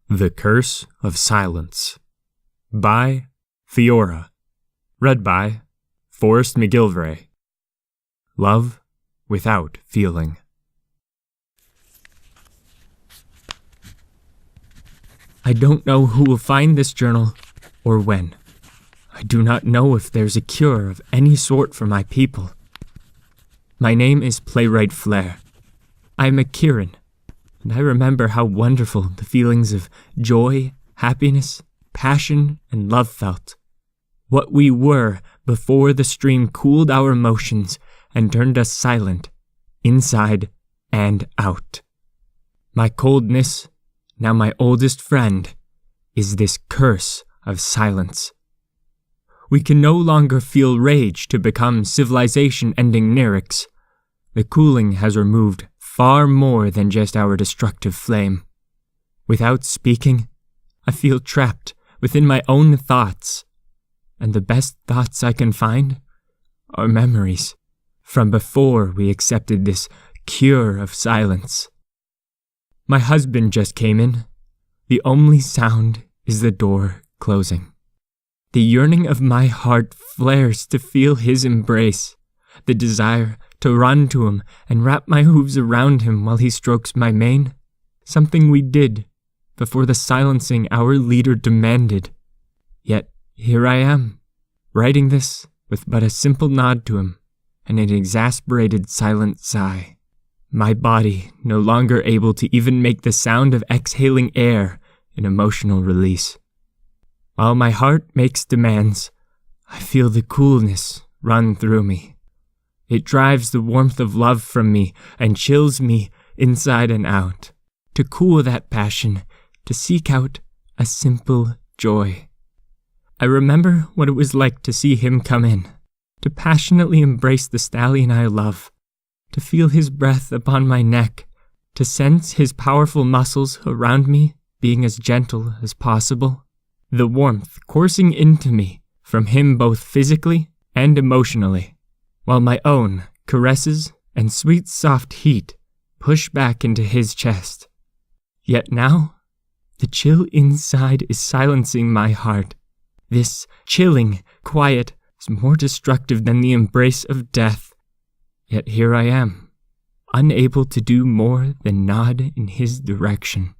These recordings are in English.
The Curse of Silence by Fiaura. Read by Forrest McGilvray. Love without feeling. I don't know who will find this journal or when. I do not know if there's a cure of any sort for my people. My name is Playwright Flair. I am a Kirin, and I remember how wonderful the feelings of joy, happiness, passion, and love felt. What we were before the stream cooled our emotions and turned us silent, inside and out. My coldness, now my oldest friend, is this curse of silence. We can no longer feel rage to become civilization-ending lyrics. The cooling has removed far more than just our destructive flame. Without speaking, I feel trapped within my own thoughts, and the best thoughts I can find are memories from before we accepted this cure of silence. My husband just came in. The only sound is the door closing. The yearning of my heart flares to feel his embrace, the desire to run to him and wrap my hooves around him while he strokes my mane, something we did before the silencing our leader demanded. Yet here I am, writing this with but a simple nod to him and an exasperated silent sigh. My body no longer able to even make the sound of exhaling air in emotional release. While my heart makes demands, I feel the coolness run through me. It drives the warmth of love from me and chills me inside and out. To cool that passion, to seek out a simple joy. I remember what it was like to see him come in, to passionately embrace the stallion I love, to feel his breath upon my neck, to sense his powerful muscles around me being as gentle as possible. The warmth coursing into me from him both physically and emotionally, while my own caresses and sweet soft heat push back into his chest. Yet now, the chill inside is silencing my heart. This chilling quiet is more destructive than the embrace of death. Yet here I am, unable to do more than nod in his direction.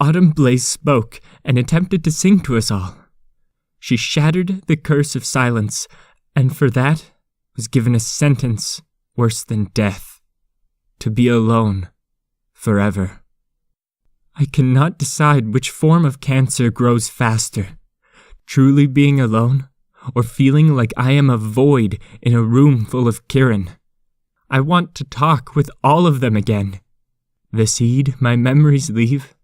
Autumn Blaze spoke and attempted to sing to us all. She shattered the curse of silence, and for that was given a sentence worse than death, to be alone forever. I cannot decide which form of cancer grows faster, truly being alone or feeling like I am a void in a room full of Kirin. I want to talk with all of them again. The seed my memories leave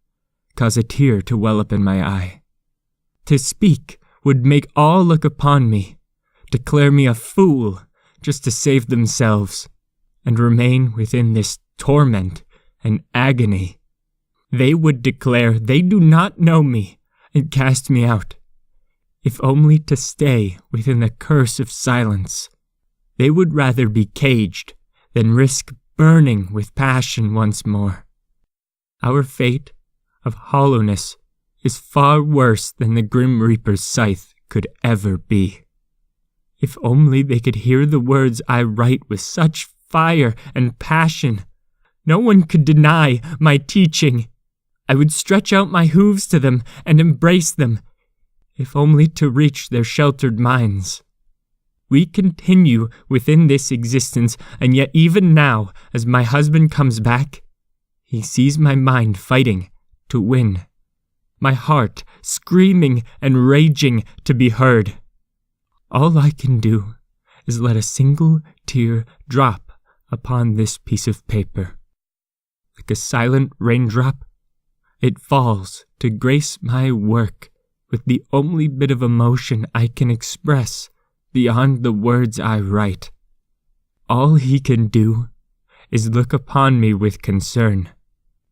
cause a tear to well up in my eye. To speak would make all look upon me, declare me a fool just to save themselves, and remain within this torment and agony. They would declare they do not know me and cast me out, if only to stay within the curse of silence. They would rather be caged than risk burning with passion once more. Our fate of hollowness is far worse than the Grim Reaper's scythe could ever be. If only they could hear the words I write with such fire and passion, no one could deny my teaching. I would stretch out my hooves to them and embrace them, if only to reach their sheltered minds. We continue within this existence, and yet even now, as my husband comes back, he sees my mind fighting to win, my heart screaming and raging to be heard. All I can do is let a single tear drop upon this piece of paper. Like a silent raindrop, it falls to grace my work with the only bit of emotion I can express beyond the words I write. All he can do is look upon me with concern.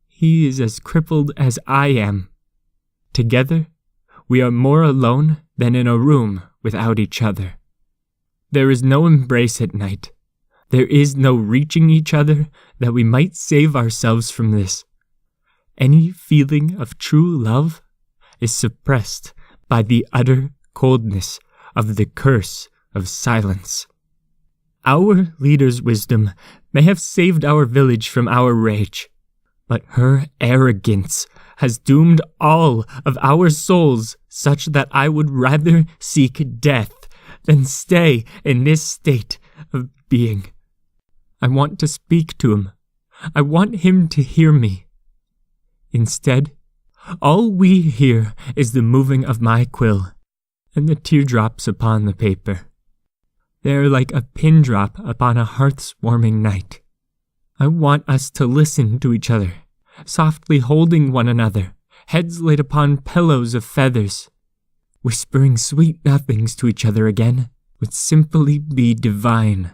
He is as crippled as I am. Together, we are more alone than in a room without each other. There is no embrace at night. There is no reaching each other that we might save ourselves from this. Any feeling of true love is suppressed by the utter coldness of the curse of silence. Our leader's wisdom may have saved our village from our rage, but her arrogance has doomed all of our souls such that I would rather seek death than stay in this state of being. I want to speak to him. I want him to hear me. Instead, all we hear is the moving of my quill and the teardrops upon the paper. They are like a pin drop upon a hearth's warming night. I want us to listen to each other, softly holding one another, heads laid upon pillows of feathers. Whispering sweet nothings to each other again would simply be divine.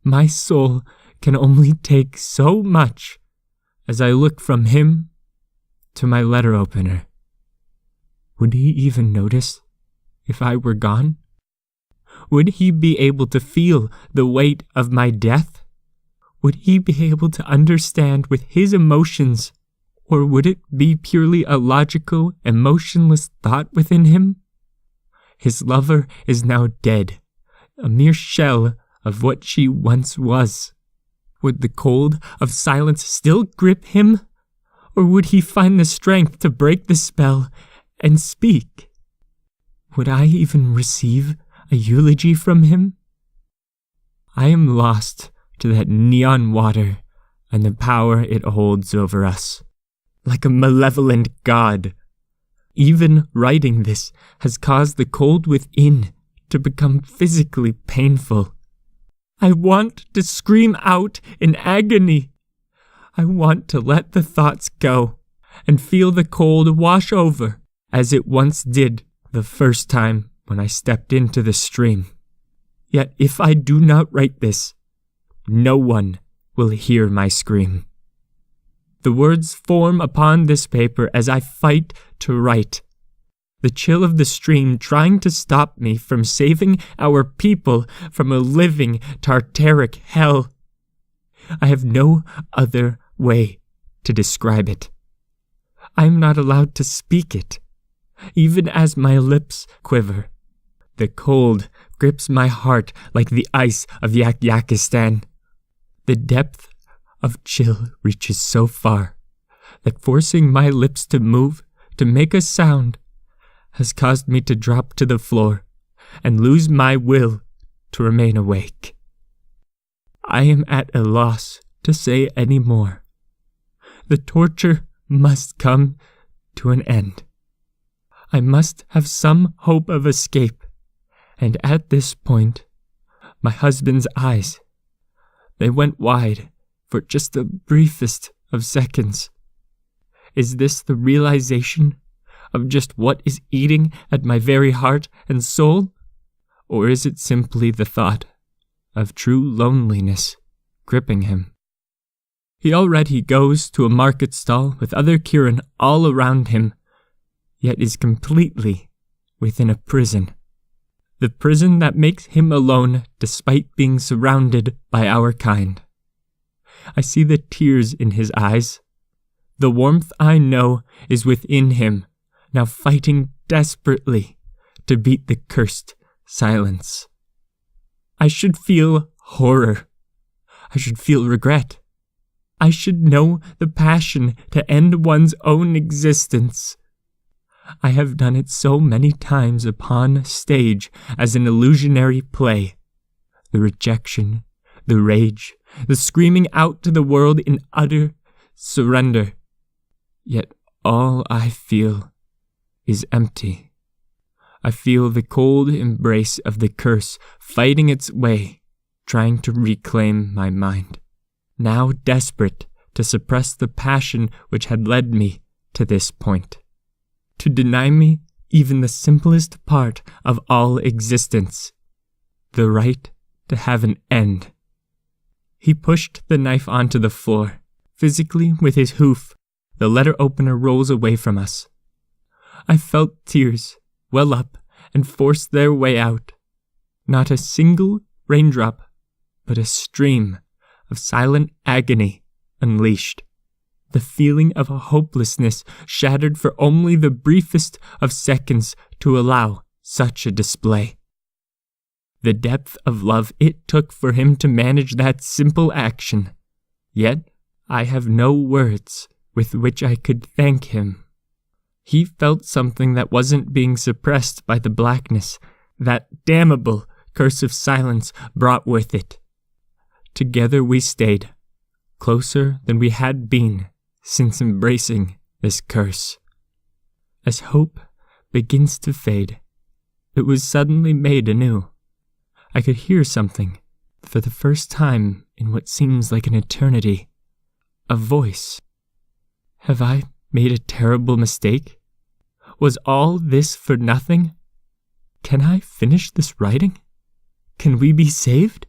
My soul can only take so much as I look from him to my letter opener. Would he even notice if I were gone? Would he be able to feel the weight of my death? Would he be able to understand with his emotions, or would it be purely a logical, emotionless thought within him? His lover is now dead, a mere shell of what she once was. Would the cold of silence still grip him? Or would he find the strength to break the spell and speak? Would I even receive a eulogy from him? I am lost to that neon water and the power it holds over us, like a malevolent god. Even writing this has caused the cold within to become physically painful. I want to scream out in agony. I want to let the thoughts go and feel the cold wash over as it once did the first time when I stepped into the stream. Yet if I do not write this, no one will hear my scream. The words form upon this paper as I fight to write. The chill of the stream trying to stop me from saving our people from a living Tartaric hell. I have no other way to describe it. I am not allowed to speak it, even as my lips quiver. The cold grips my heart like the ice of Yakistan. The depth of chill reaches so far that forcing my lips to move, to make a sound, has caused me to drop to the floor and lose my will to remain awake. I am at a loss to say any more. The torture must come to an end. I must have some hope of escape, and at this point, my husband's eyes, they went wide for just the briefest of seconds. Is this the realization of just what is eating at my very heart and soul? Or is it simply the thought of true loneliness gripping him? He already goes to a market stall with other Kirin all around him, yet is completely within a prison. The prison that makes him alone despite being surrounded by our kind. I see the tears in his eyes. The warmth I know is within him, now fighting desperately to beat the cursed silence. I should feel horror. I should feel regret. I should know the passion to end one's own existence. I have done it so many times upon stage as an illusionary play. The rejection, the rage, the screaming out to the world in utter surrender. Yet all I feel is empty. I feel the cold embrace of the curse fighting its way, trying to reclaim my mind, now desperate to suppress the passion which had led me to this point, to deny me even the simplest part of all existence, the right to have an end. He pushed the knife onto the floor. Physically, with his hoof, the letter opener rolls away from us. I felt tears well up and force their way out. Not a single raindrop, but a stream of silent agony unleashed. the feeling of hopelessness shattered for only the briefest of seconds to allow such a display. The depth of love it took for him to manage that simple action, yet I have no words with which I could thank him. He felt something that wasn't being suppressed by the blackness that damnable curse of silence brought with it. Together we stayed, closer than we had been since embracing this curse. As hope begins to fade, it was suddenly made anew. I could hear something, for the first time in what seems like an eternity. A voice. Have I made a terrible mistake? Was all this for nothing? Can I finish this writing? Can we be saved?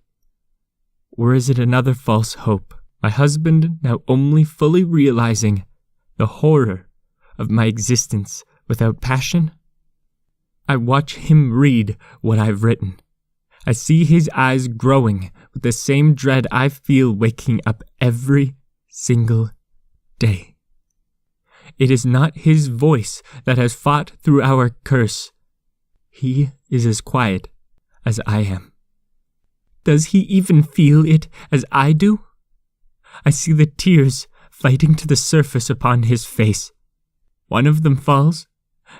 Or is it another false hope, my husband now only fully realizing the horror of my existence without passion? I watch him read what I've written. I see his eyes growing with the same dread I feel waking up every single day. It is not his voice that has fought through our curse. He is as quiet as I am. Does he even feel it as I do? I see the tears fighting to the surface upon his face. One of them falls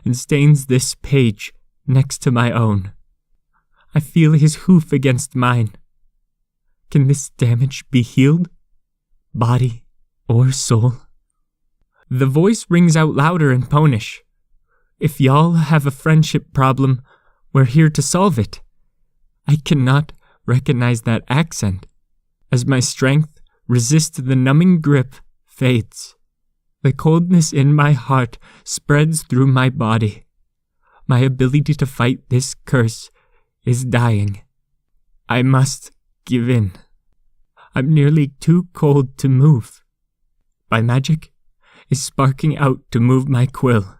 and stains this page next to my own. I feel his hoof against mine. Can this damage be healed? Body or soul? The voice rings out louder in Ponish. If y'all have a friendship problem, we're here to solve it. I cannot recognize that accent as my strength resist the numbing grip fades. The coldness in my heart spreads through my body. My ability to fight this curse is dying. I must give in. I'm nearly too cold to move. My magic is sparking out to move my quill.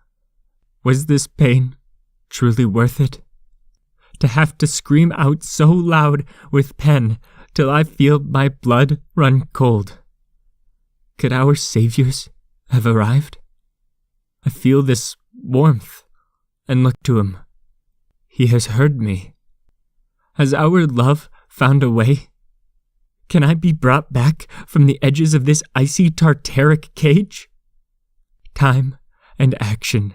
Was this pain truly worth it? To have to scream out so loud with pen till I feel my blood run cold. Could our saviors have arrived? I feel this warmth and look to him. He has heard me. Has our love found a way? Can I be brought back from the edges of this icy tartaric cage? Time and action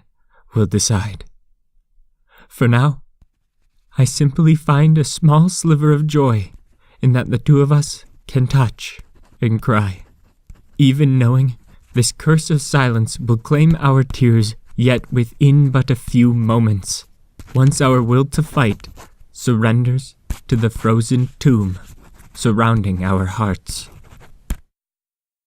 will decide. For now, I simply find a small sliver of joy in that the two of us can touch and cry, even knowing this curse of silence will claim our tears yet within but a few moments, once our will to fight surrenders to the frozen tomb surrounding our hearts.